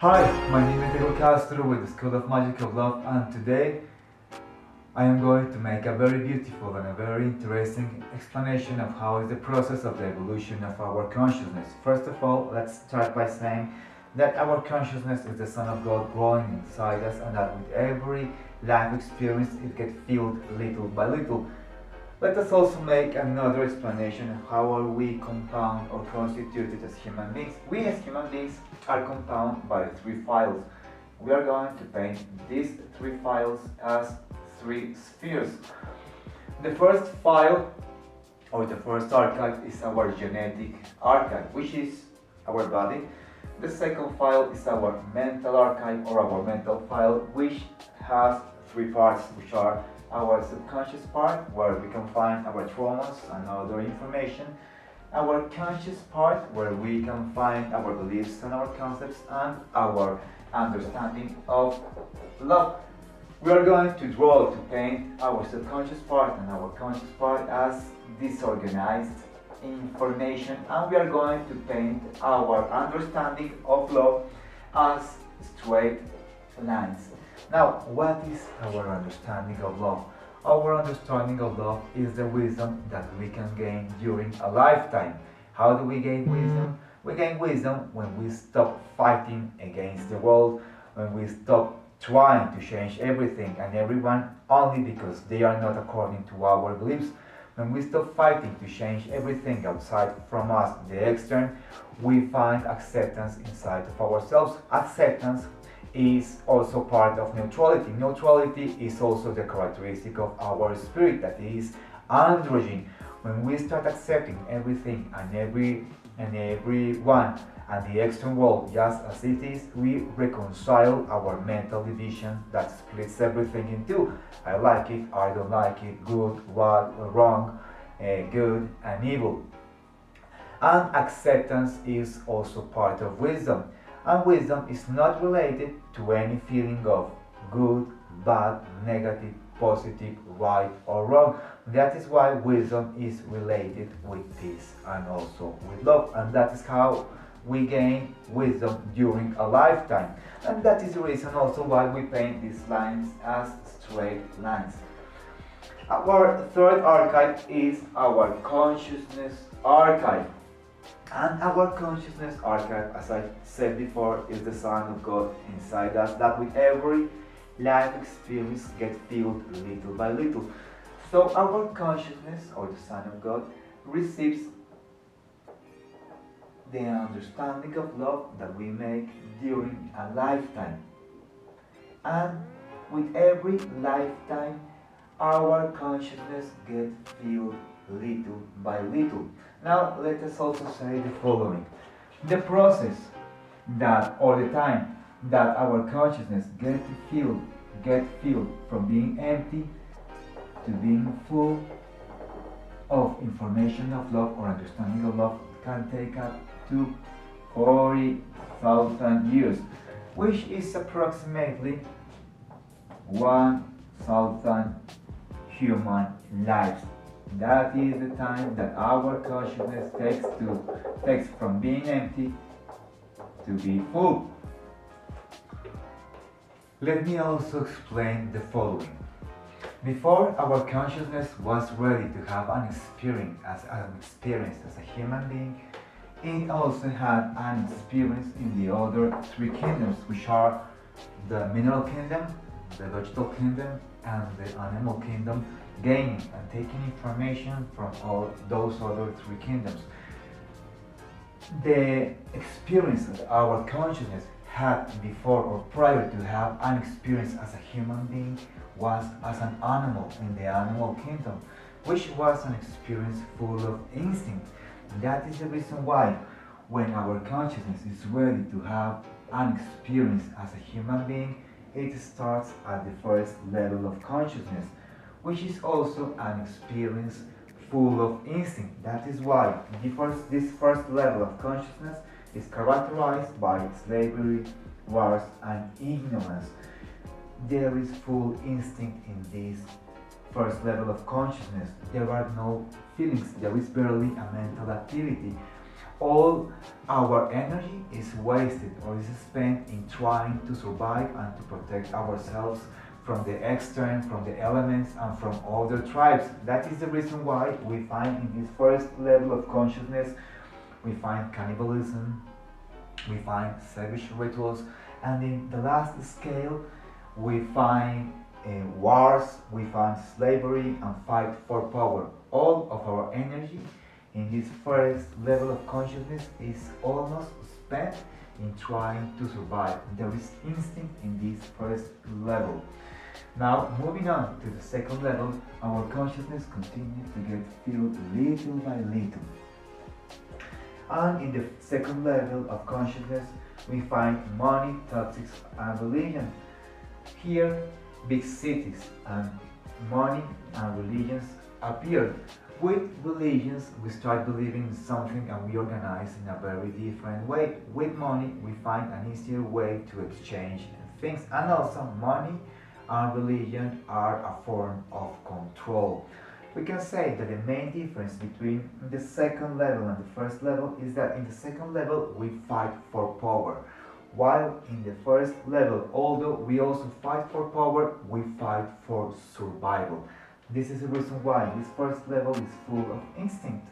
Hi, my name is Diego Castro with the School of Magic of Love, and today I am going to make a very beautiful and a very interesting explanation of how is the process of the evolution of our consciousness. First of all, let's start by saying that our consciousness is the Son of God growing inside us, and that with every life experience it gets filled little by little. Let us also make another explanation of how are we compound or constituted as human beings. We as human beings are compounded by three files. We are going to paint these three files as three spheres. The first file or the first archive is our genetic archive, which is our body. The second file is our mental archive or our mental file, which has three parts, which are our subconscious part, where we can find our traumas and other information, our conscious part, where we can find our beliefs and our concepts, and our understanding of love. We are going to draw, to paint our subconscious part and our conscious part as disorganized information, and we are going to paint our understanding of love as straight lines. Now, what is our understanding of love? Our understanding of love is the wisdom that we can gain during a lifetime. How do we gain wisdom? We gain wisdom when we stop fighting against the world, when we stop trying to change everything and everyone only because they are not according to our beliefs. When we stop fighting to change everything outside from us, the external, we find acceptance inside of ourselves. Acceptance is also part of neutrality. Neutrality is also the characteristic of our spirit, that is androgen. When we start accepting everything and everyone and the external world just as it is, we reconcile our mental division that splits everything into I like it, I don't like it, good, wrong, good and evil. And acceptance is also part of wisdom. And wisdom is not related to any feeling of good, bad, negative, positive, right or wrong. That is why wisdom is related with peace and also with love. And that is how we gain wisdom during a lifetime. And that is the reason also why we paint these lines as straight lines. Our third archive is our consciousness archive. And our consciousness archive, as I said before, is the Son of God inside us, that with every life experience gets filled little by little. So our consciousness, or the Son of God, receives the understanding of love that we make during a lifetime. And with every lifetime, our consciousness gets filled little by little. Now let us also say the following. The process that, or the time that our consciousness get filled from being empty to being full of information of love or understanding of love can take up to 40,000 years, which is approximately 1,000 human lives. That is the time that our consciousness takes from being empty to be full. Let me also explain the following. Before our consciousness was ready to have an experience as a human being, it also had an experience in the other three kingdoms, which are the mineral kingdom, the vegetal kingdom, and the animal kingdom, gaining and taking information from all those other three kingdoms. The experience that our consciousness had before or prior to have an experience as a human being was as an animal in the animal kingdom, which was an experience full of instinct. That is the reason why when our consciousness is ready to have an experience as a human being, it starts at the first level of consciousness, which is also an experience full of instinct. That is why this first level of consciousness is characterized by slavery, wars, and ignorance. There is full instinct in this first level of consciousness. There are no feelings, there is barely a mental activity. All our energy is wasted or is spent in trying to survive and to protect ourselves from the external, from the elements, and from other tribes. That is the reason why we find in this first level of consciousness, we find cannibalism, we find savage rituals, and in the last scale, we find wars, we find slavery and fight for power. All of our energy in this first level of consciousness is almost spent in trying to survive. There is instinct in this first level. Now, moving on to the second level, our consciousness continues to get filled little by little. And in the second level of consciousness, we find money, toxics, and religion. Here, big cities and money and religions appear. With religions, we start believing in something and we organize in a very different way. With money, we find an easier way to exchange things. And also, money and religion are a form of control. We can say that the main difference between the second level and the first level is that in the second level we fight for power, while in the first level, although we also fight for power, we fight for survival. This is the reason why this first level is full of instinct.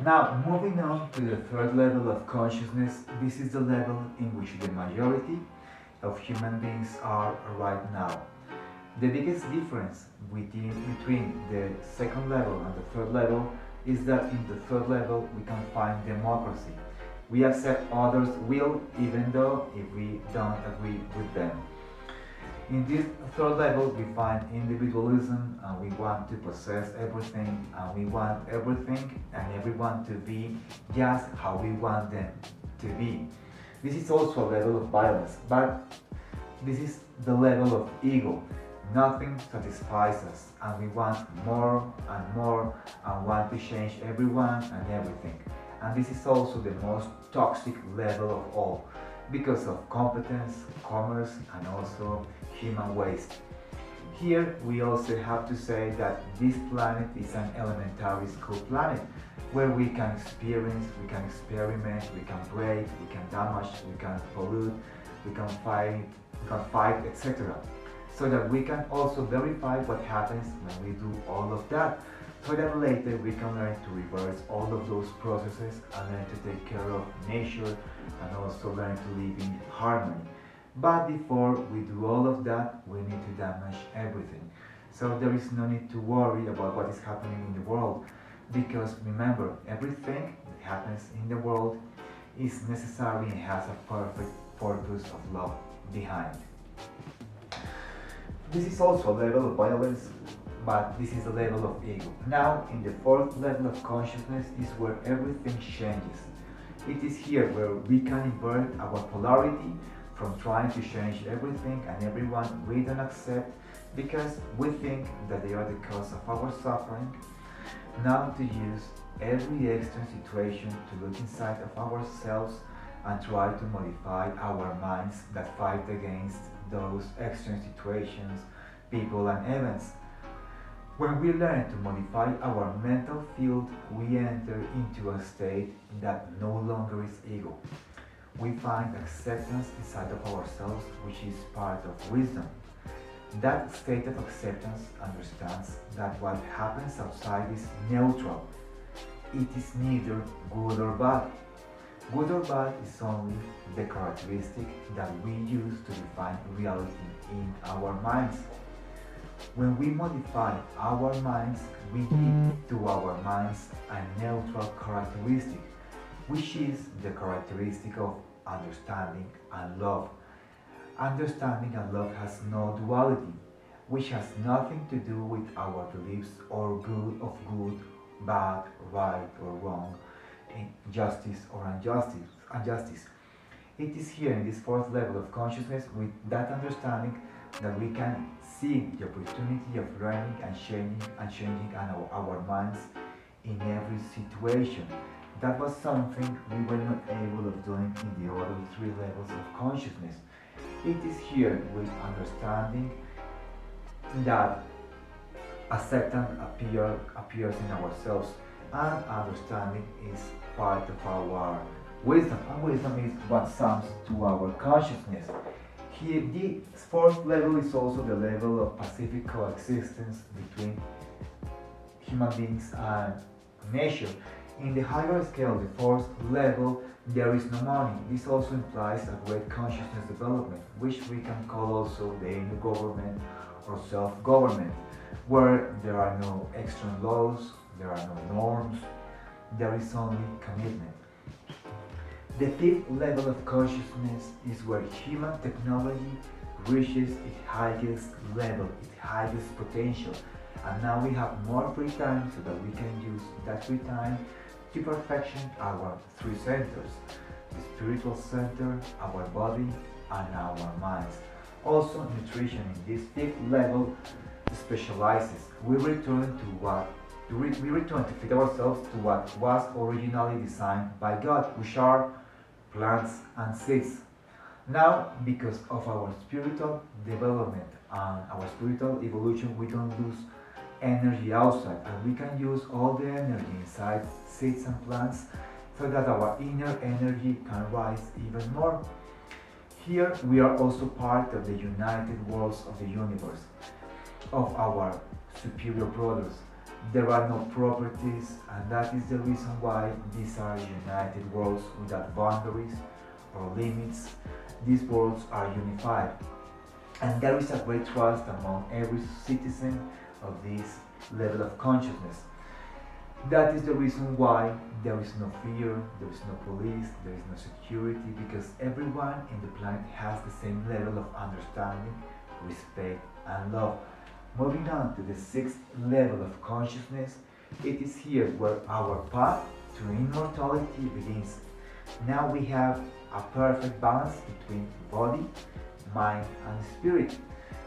Now, moving on to the third level of consciousness, this is the level in which the majority of human beings are right now. The biggest difference between the second level and the third level is that in the third level we can find democracy. We accept others' will even though if we don't agree with them. In this third level we find individualism and we want to possess everything and we want everything and everyone to be just how we want them to be. This is also a level of violence, but this is the level of ego. Nothing satisfies us and we want more and want to change everyone and everything. And this is also the most toxic level of all because of competence, commerce, and also human waste. Here we also have to say that this planet is an elementary school planet where we can experience, we can experiment, we can break, we can damage, we can pollute, we can fight, etc. So that we can also verify what happens when we do all of that, so that later we can learn to reverse all of those processes and learn to take care of nature and also learn to live in harmony. But before we do all of that, we need to damage everything. So there is no need to worry about what is happening in the world, because remember, everything that happens in the world is necessary and has a perfect purpose of love behind. This is also a level of violence, but this is a level of ego. Now, in the fourth level of consciousness is where everything changes. It is here where we can invert our polarity from trying to change everything and everyone we don't accept because we think that they are the cause of our suffering. Now to use every external situation to look inside of ourselves and try to modify our minds that fight against those external situations, people and events. When we learn to modify our mental field, we enter into a state that no longer is ego. We find acceptance inside of ourselves, which is part of wisdom. That state of acceptance understands that what happens outside is neutral. It is neither good or bad. Good or bad is only the characteristic that we use to define reality in our minds. When we modify our minds, we give to our minds a neutral characteristic, which is the characteristic of understanding and love. Understanding and love has no duality, which has nothing to do with our beliefs or good, bad, right or wrong, justice or injustice. It is here in this fourth level of consciousness with that understanding that we can see the opportunity of learning and changing our minds in every situation. That was something we were not able of doing in the other three levels of consciousness. It is here with understanding that acceptance appears in ourselves. and understanding is part of our wisdom, and wisdom is what sums to our consciousness. Here, the fourth level is also the level of pacific coexistence between human beings and nature. In the higher scale, the fourth level, there is no money. This also implies a great consciousness development, which we can call also the inner government or self-government, where there are no external laws, there are no norms, there is only commitment. The fifth level of consciousness is where human technology reaches its highest level, its highest potential. And now we have more free time so that we can use that free time to perfection our three centers: the spiritual center, our body, and our minds. Also, nutrition in this fifth level specializes. We return to feed ourselves to what was originally designed by God, which are plants and seeds. Now, because of our spiritual development and our spiritual evolution, we don't lose energy outside, and we can use all the energy inside seeds and plants so that our inner energy can rise even more. Here we are also part of the united worlds of the universe, of our superior brothers. There are no properties, and that is the reason why these are united worlds without boundaries or limits. These worlds are unified, and there is a great trust among every citizen of this level of consciousness. That is the reason why there is no fear, there is no police, there is no security, because everyone in the planet has the same level of understanding, respect, and love. Moving on to the sixth level of consciousness, it is here where our path to immortality begins. Now we have a perfect balance between body, mind, and spirit,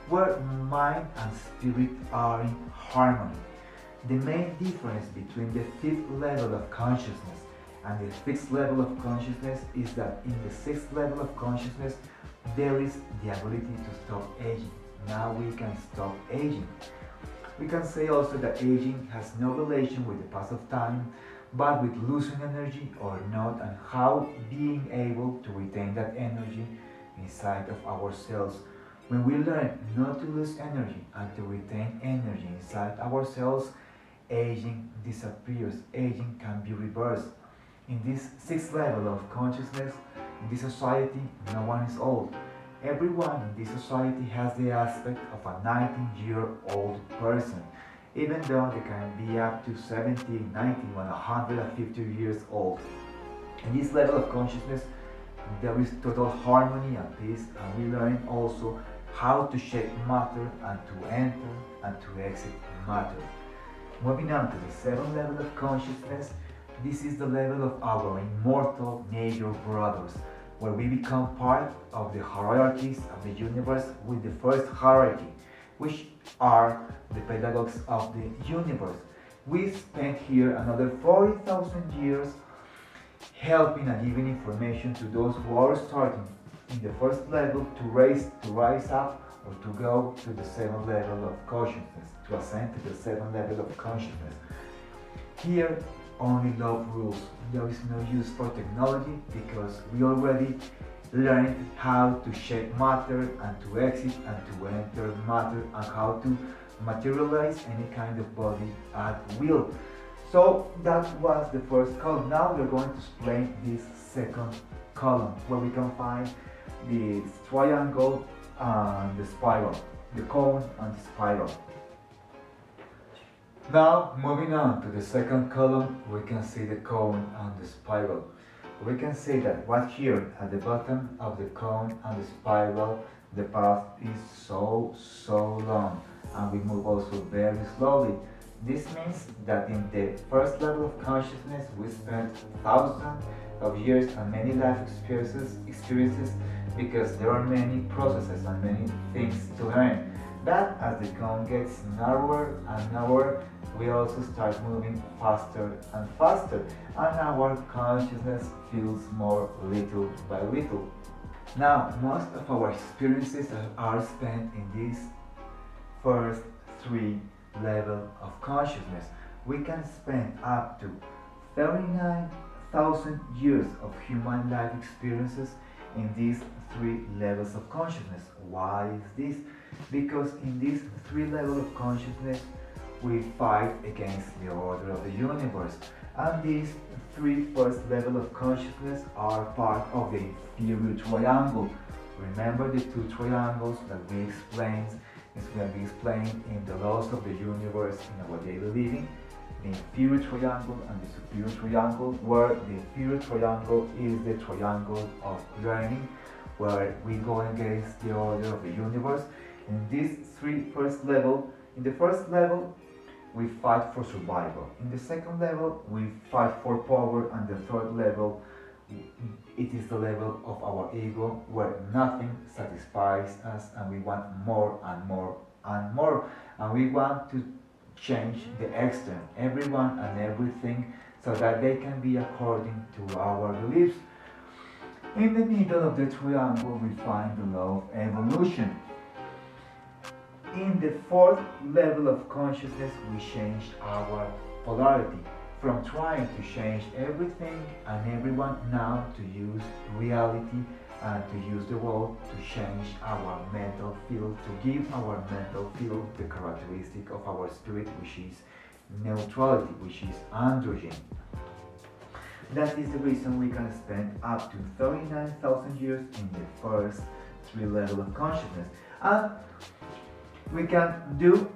where mind and spirit are in harmony. The main difference between the fifth level of consciousness and the sixth level of consciousness is that in the sixth level of consciousness there is the ability to stop aging. Now we can stop aging. We can say also that aging has no relation with the pass of time, but with losing energy or not, and how being able to retain that energy inside of ourselves. When we learn not to lose energy and to retain energy inside ourselves, aging disappears. Aging can be reversed. In this sixth level of consciousness, in this society, no one is old. Everyone in this society has the aspect of a 19-year-old person, even though they can be up to 70, 90, 150 years old. In this level of consciousness, there is total harmony and peace, and we learn also how to shape matter and to enter and to exit matter. Moving on to the seventh level of consciousness, this is the level of our immortal major brothers, where we become part of the hierarchies of the universe with the first hierarchy, which are the pedagogues of the universe. We spent here another 40,000 years helping and giving information to those who are starting in the first level to rise up, or to go to the seventh level of consciousness, to ascend to the seventh level of consciousness. Here, only love rules. There is no use for technology because we already learned how to shape matter and to exit and to enter matter, and how to materialize any kind of body at will. So that was the first column. Now we're going to explain this second column, where we can find the triangle and the spiral, the cone and the spiral. Now, moving on to the second column, we can see the cone and the spiral. We can see that right here at the bottom of the cone and the spiral, the path is so long, and we move also very slowly. This means that in the first level of consciousness, we spent thousands of years and many life experiences, because there are many processes and many things to learn. But as the cone gets narrower and narrower, we also start moving faster and faster, and our consciousness feels more little by little. Now, most of our experiences are spent in these first three levels of consciousness, we can spend up to 39,000 years of human life experiences in these three levels of consciousness. Why is this? Because in these three levels of consciousness, we fight against the order of the universe. And these three first levels of consciousness are part of the inferior triangle. Remember the two triangles that we explained, is going to be explained in the laws of the universe in our daily living. The inferior triangle and the superior triangle, where the inferior triangle is the triangle of learning, where we go against the order of the universe. In these three first level, in the first level, we fight for survival. In the second level, we fight for power, and the third level, it is the level of our ego, where nothing satisfies us and we want more and more and more, and we want to change the external, everyone and everything, so that they can be according to our beliefs. In the middle of the triangle, we find the law of evolution. In the fourth level of consciousness, we change our polarity from trying to change everything and everyone now to use reality and to use the world to change our mental field, to give our mental field the characteristic of our spirit, which is neutrality, which is androgen. That is the reason we can spend up to 39,000 years in the first three levels of consciousness. And we can do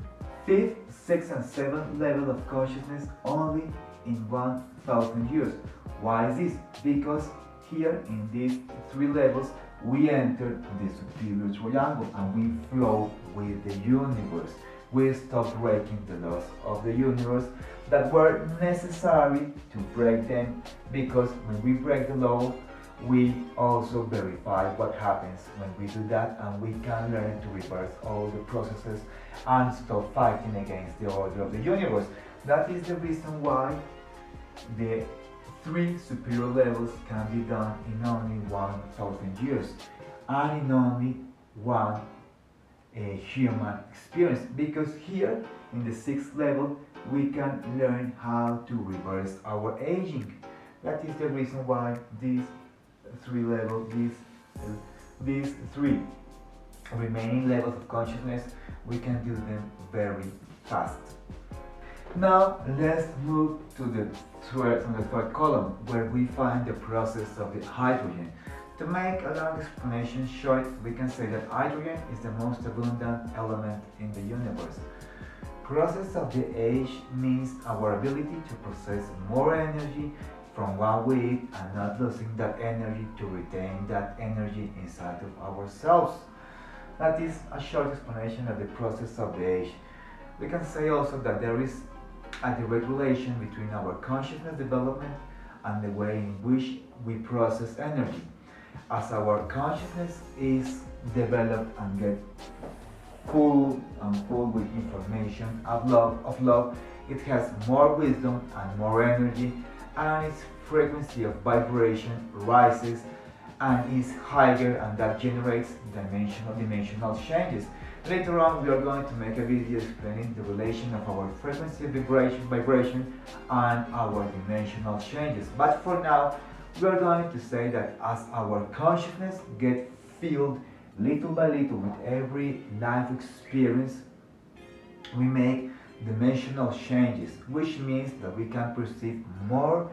5th, 6th and 7th level of consciousness only in 1,000 years. Why is this? Because here in these three levels we enter the superior triangle and we flow with the universe. We stop breaking the laws of the universe that were necessary to break them, because when we break the law, we also verify what happens when we do that, and we can learn to reverse all the processes and stop fighting against the order of the universe. That is the reason why the three superior levels can be done in only 1,000 years and in only one human experience, because here in the sixth level we can learn how to reverse our aging. That is the reason why these three levels, these three remaining levels of consciousness, we can do them very fast. Now let's move to the third column, where we find the process of the hydrogen. To make a long explanation short, we can say that hydrogen is the most abundant element in the universe. Process of the age means our ability to process more energy from what we eat and not losing that energy to retain that energy inside of ourselves. That is a short explanation of the process of the age. We can say also that there is a direct relation between our consciousness development and the way in which we process energy. As our consciousness is developed and get full with information of love, it has more wisdom and more energy, and its frequency of vibration rises and is higher, and that generates dimensional changes. Later on we are going to make a video explaining the relation of our frequency of vibration and our dimensional changes. But for now, we are going to say that as our consciousness gets filled little by little with every life experience, we make dimensional changes, which means that we can perceive more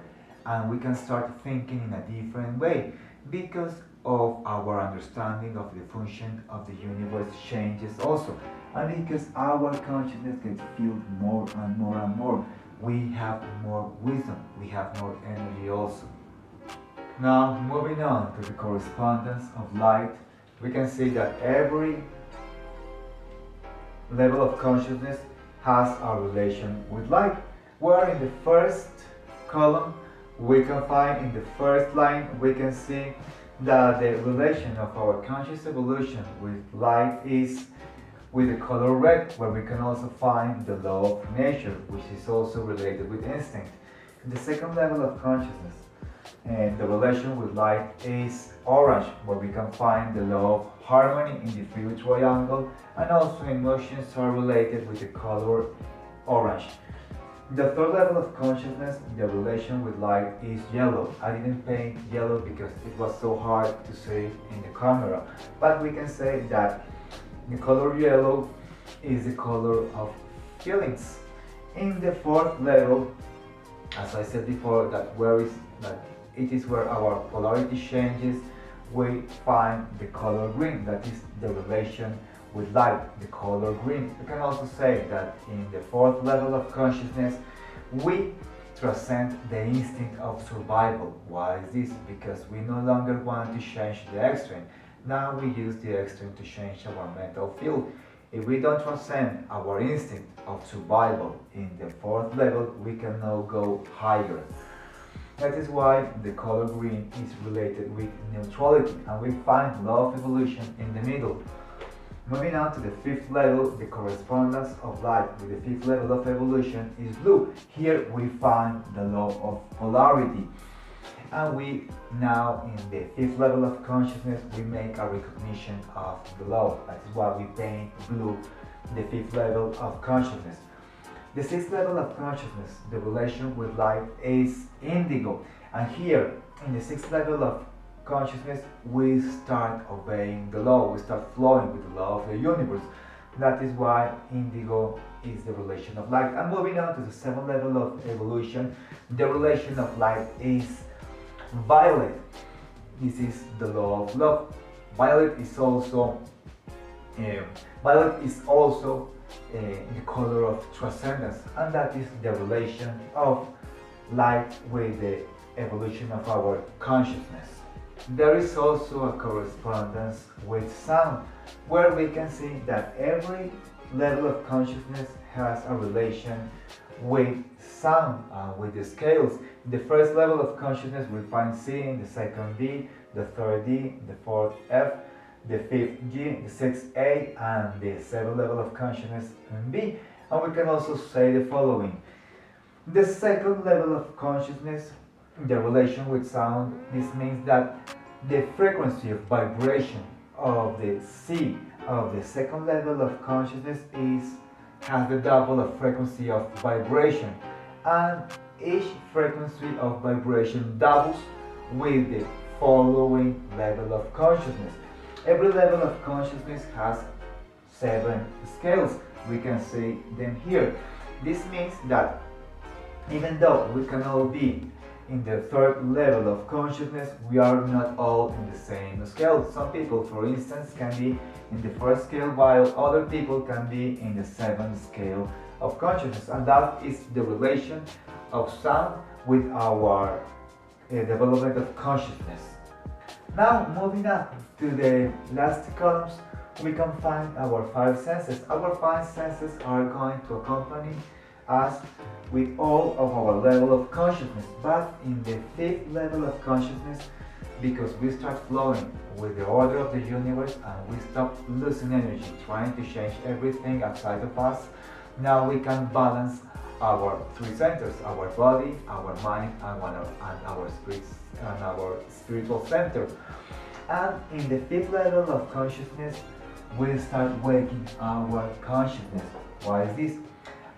and we can start thinking in a different way, because of our understanding of the function of the universe changes also, and because our consciousness gets filled more and more and more, we have more wisdom, we have more energy also. Now moving on to the correspondence of light, we can see that every level of consciousness has a relation with light, where in the first column we can find, in the first line, we can see that the relation of our conscious evolution with light is with the color red, where we can also find the law of nature, which is also related with instinct. In the second level of consciousness, and the relation with light is orange, where we can find the law of harmony in the inferior triangle, and also emotions are related with the color orange. The third level of consciousness, the relation with light, is yellow. I didn't paint yellow because it was so hard to see in the camera, but we can say that the color yellow is the color of feelings. In the fourth level, as I said before, that it is where our polarity changes, we find the color green, that is the relation with light, the color green. We can also say that in the fourth level of consciousness, we transcend the instinct of survival. Why is this? Because we no longer want to change the extreme. Now we use the extreme to change our mental field. If we don't transcend our instinct of survival in the fourth level, we can now go higher. That is why the color green is related with neutrality, and we find law of evolution in the middle. Moving on to the fifth level, the correspondence of light with the fifth level of evolution is blue. Here we find the law of polarity. And we now, in the fifth level of consciousness, we make a recognition of the law. That is why we paint blue, the fifth level of consciousness. The sixth level of consciousness, the relation with light, is indigo. And here, in the sixth level of consciousness, we start obeying the law, we start flowing with the law of the universe. That is why indigo is the relation of light. And moving on to the seventh level of evolution, the relation of light is violet. This is the law of love. Violet is also the color of transcendence, and that is the relation of light with the evolution of our consciousness. There is also a correspondence with sound, where we can see that every level of consciousness has a relation with sound, with the scales. In the first level of consciousness we find C, in the second D, the third D, the fourth F, the fifth G, the sixth A, and the seventh level of consciousness in B. And we can also say the following. The second level of consciousnness, the relation with sound, this means that the frequency of vibration of the C of the second level of consciousness has the double of frequency of vibration, and each frequency of vibration doubles with the following level of consciousness. Every level of consciousness has 7 scales. We can see them here. This means that even though we can all be in the third level of consciousness, we are not all in the same scale. Some people, for instance, can be in the first scale, while other people can be in the 7th scale of consciousness. And that is the relation of sound with our development of consciousness. Now, moving up to the last columns, we can find our 5 senses. Our 5 senses are going to accompany us with all of our level of consciousness, but in the 5th level of consciousness, because we start flowing with the order of the universe and we stop losing energy trying to change everything outside of us, now we can balance our 3 centers: our body, our mind, and our spiritual center. And in the 5th level of consciousness, we start waking our consciousness. Why is this?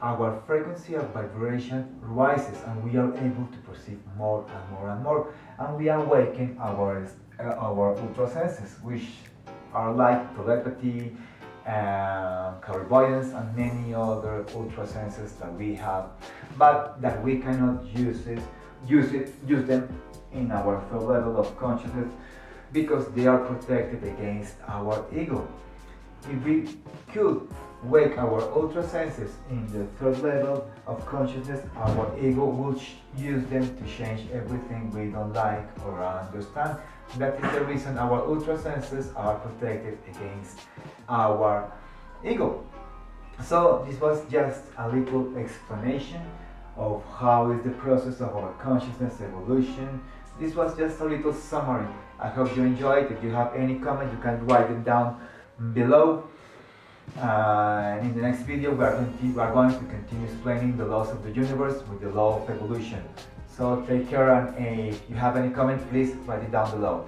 Our frequency of vibration rises and we are able to perceive more and more and more, and we awaken our ultra senses, which are like telepathy, clairvoyance, and many other ultra senses that we have, but that we cannot use them in our 3rd level of consciousness because they are protected against our ego. If we could wake our ultra senses in the 3rd level of consciousness, our ego will use them to change everything we don't like or understand. That is the reason our ultra senses are protected against our ego. So this was just a little explanation of how is the process of our consciousness evolution. This was just a little summary. I hope you enjoyed. If you have any comment, you can write them down below. In the next video we are going to continue explaining the laws of the universe with the law of evolution. So take care, and if you have any comment, please write it down below.